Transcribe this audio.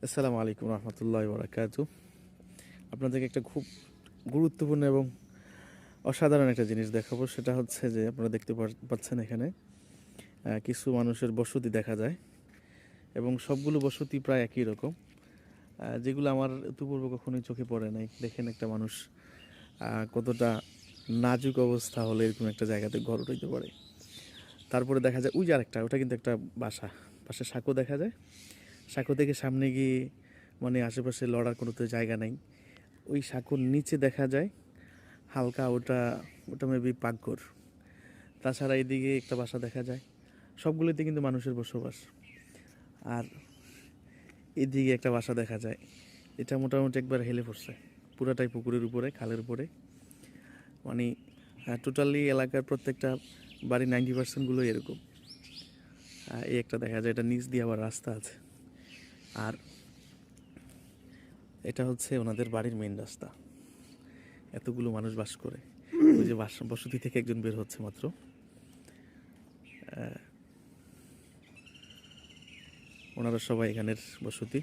আসসালামু আলাইকুম রহমতুল্লাহি ওয়া বারাকাতু। আপনাদেরকে একটা খুব গুরুত্বপূর্ণ এবং অসাধারণ একটা জিনিস দেখাবো। সেটা হচ্ছে যে আপনারা দেখতে পাচ্ছেন এখানে কিছু মানুষের বসতি দেখা যায় এবং সবগুলো বসতি প্রায় একই রকম, যেগুলো আমার ইতিপূর্বে কখনোই চোখে পড়ে নাই। দেখেন একটা মানুষ কতটা নাজুক অবস্থা হলে এরকম একটা জায়গাতে ঘর উঠাইতে পারে। তারপরে দেখা যায় ওই যে আরেকটা, ওটা কিন্তু একটা বাসা, পাশে সাঁকো দেখা যায়। সাঁকো থেকে সামনে গিয়ে মানে আশেপাশে লড়ার কোনো তো জায়গা নেই। ওই সাঁকোর নিচে দেখা যায় হালকা, ওটা ওটা মেবি পাকঘর। তাছাড়া এদিকে একটা বাসা দেখা যায়। সবগুলোতে কিন্তু মানুষের বসবাস। আর এদিকে একটা বাসা দেখা যায়, এটা মোটামুটি একবার হেলে পড়ছে, পুরাটাই পুকুরের উপরে, খালের উপরে। মানে টোটালি এলাকার প্রত্যেকটা বাড়ি 90%গুলোই এরকম। এই একটা দেখা যায়, এটা নিচ দিয়ে আবার রাস্তা আছে। আর এটা হচ্ছে ওনাদের বাড়ির মেন রাস্তা। এতগুলো মানুষ বাস করে। ওই যে বসতি থেকে একজন বের হচ্ছে মাত্র। ওনারা সবাই এখানের বসতি।